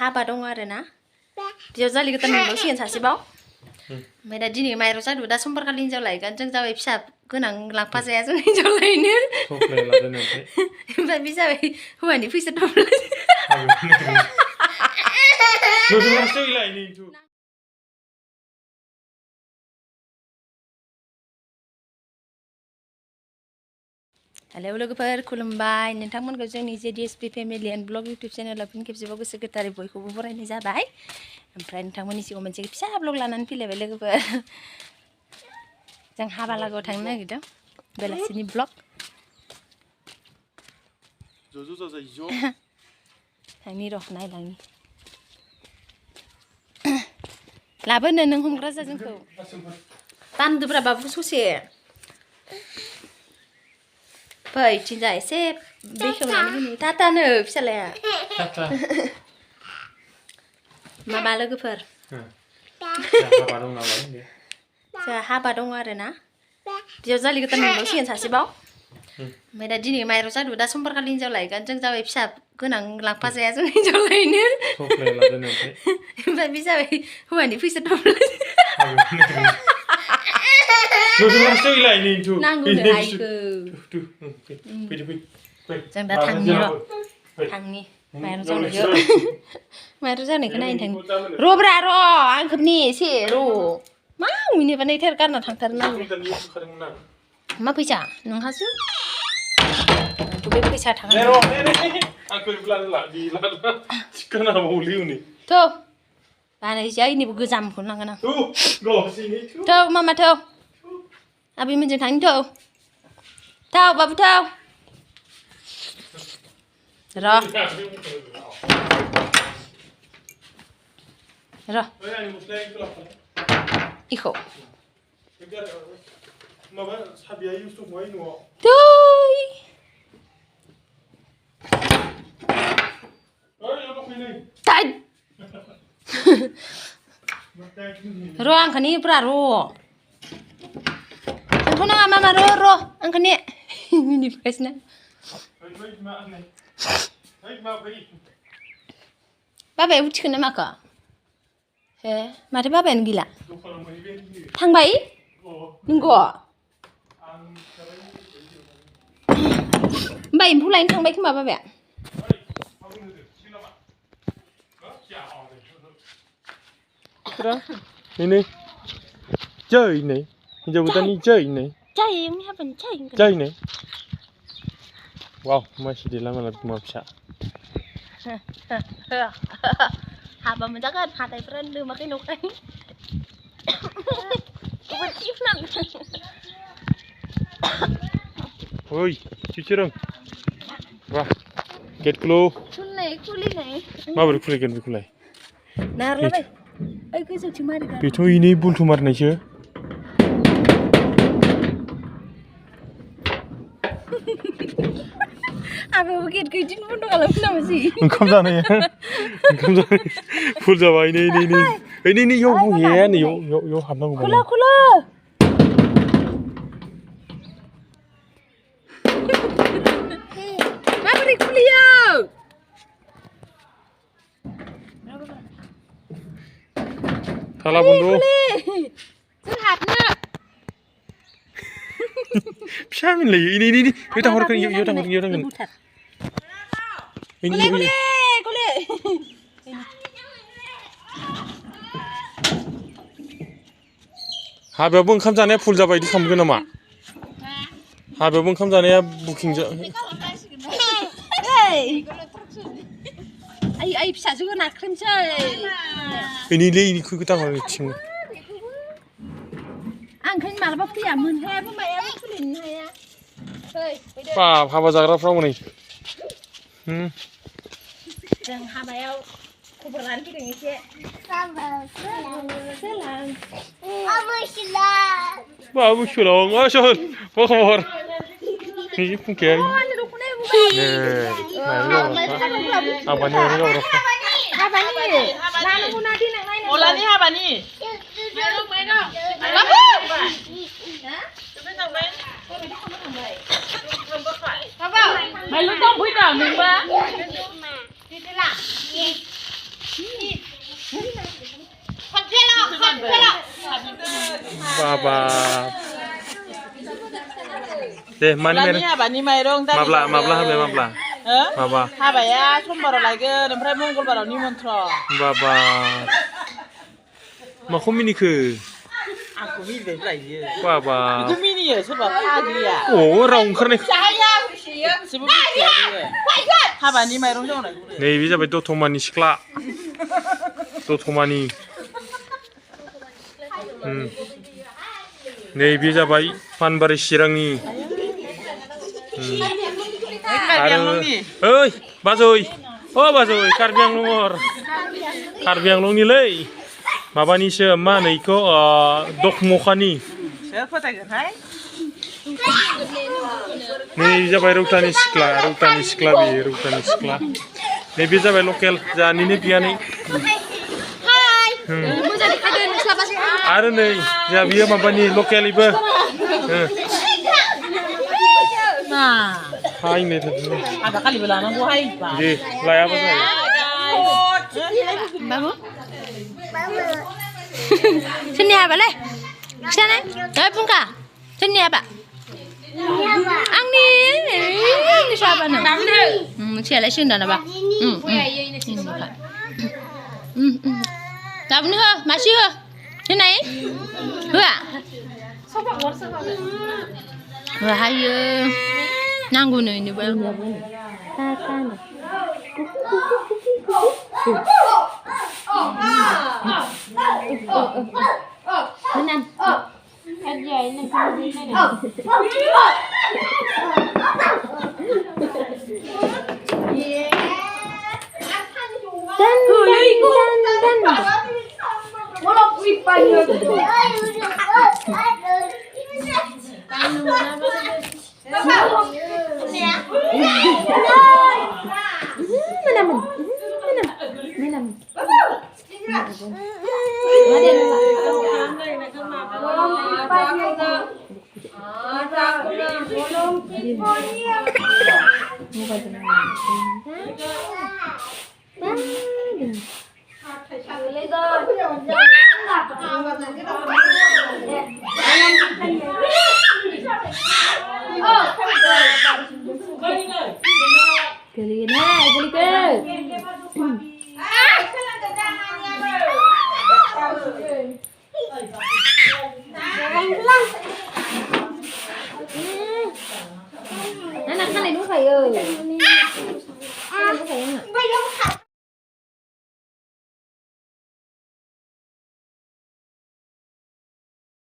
हाबा दङ आरो ना बेयाव जालि गोदान मोनबावसिगोन सासेबाव ओमफ्राय दा दिनै माइरं जादों दा समबारखालि हिन्जाव लायगोन जों जाबाय फिसा गोनां लांफा जाया जों हिन्जाव लायनो ओमफ्राय बे जाबाय हौवानि फैसा हेलौ लोगोफोर खुलुमबाय नोंथांमोनखौ जोंनि JDSP family and blog YouTube चेनेलाव फिन खेबसेबाव गोसो गोथारै बयखौबो बरायनाय जाबाय ओमफ्राय नोंथांमोननि सिगाङाव मोनसे फिसा ब्लग लानानै फैलायबाय लोगोफोर जों हाबा लागोआव थांनो नागिरदों बेलासिनि ब्लग थांनि र' नायलांनि लाबोनो नों हमग्रा जा जोंखौ बान्दोब्रा बाबु ससे फै थिंजा एसे बेखेवनानै होनि टाटानो फिसालाया माबा लोगोफोर जोंहा हाबा दङ आरो ना बेयाव जालि गोदान मोनबावसिगोन सासेबाव ओमफ्राय दा दिनै माइरं जादों दा समबारखालि हिन्जाव लायगोन जों जाबाय फिसा गोनां लांफा जाया जों हिन्जाव लायनो ओमफ्राय बे जाबाय हौवानि फैसा नांगौनो हायखौ जों दा थांनि र' थांनि माइरं जानायखौ नायनो थांनि र'ब्रा र' आंखौनि एसे र' मा मिनिबा नैथार गारना थांथारनांगौ मा फैसा नोंहासो बे फैसा थाङा थौ बानायसै इनिबो गोजामखौनो लांगोन आं थौ मामा थौ आबैमोनजों थांनि थौ बाबु थौ र' इखौ र' आंखौनि ब्रा र' जोंथ' नाङा मामा र' आंखौनि मिनिगासिनो बाबाया उथिखोना माखो हे माथो बाबायानो गैला थांबाय नंगौ होमबा एम्फौ लायनो थांबाय खोमा बाबाया ini chơi này giờ người ta đi chơi này chơi này wow masih di lama lagi mau bisa haba menjaga hatai friend lu makin oke kecil nang oi cucurang wah get klo kuli nih ma baru kuli kan kulai nar lah ay kau cuma mari kan betul ini buntu marna sih apa begitu kejin pun kalau nama sih engkau sana ya full jawa ini yo ya nih yo hamna kula mari kuliah Thala bundu terhadnya bisa min lagi ini kita horkan yo tangan ini kule हाबायावबो ओंखाम जानाया फुल जाबाय इदि खालामगोन नामा हाबायावबो ओंखाम जानाया बुकिं ay फिसाजोखौ नाख्रेमसै इनिलै इनिखौ गोथां थिं आं ओंखायनो मालाबा फैया मोनहायाबो मायाबो खुलिनो हाया बा हाबा जाग्राफ्रा हनै जों हाबायाव खबर लानो फैदों एसे बाबु सुलं आसल मा खबर ini fungkian Habani Mairong Jaodwng Habani Habani mày lúc tông quý nào mình ba Habab. Deh, mana Olani Habani Mairong Jaodwng. Mabla habe mabla. Maba. Habaya समबाराव लायगोन ओमफ्राय मंगलबाराव निमन्त्रन. Baba. Maku minike. आंखौ मिनिबाय लायो. Baba. बेखौ मिनियो सोरबा फाग्लिया. Oh, राव ओंखारनाय. जेबो मिथिया बियो. हाबानि माइरं जावनायखौ. नै बे जाबाय दतमानि सिख्ला. दतमानि. नै बे जाबाय पानबारि चिरांनि. Oy, bajoy. Oh, bajoy, Karbi Anglor. Karbi Anglongniलै. Mabaनिसो मा होनो इखौ दखमखानि. सोर फोथायगोनहाय? नै जाबाय रौतानि सिख्ला बे रौतानि सिख्ला. नै बे जाबाय लकेल जानिनो बियानै. आरो नै जा बियो माबानि लकेलनिबो. Hai nih tuh. Ada kali belanang gua hai, Pak. Di, layak apa sih? Babu. Sini apa le? Sana. Pungka. Sini apa? Angni. Ini siapa nih? Siapa sih ndak apa? Tahu nih ha, masih ha. Sini. Hua. Wah ayo. Nanggu nih ini bang. Kali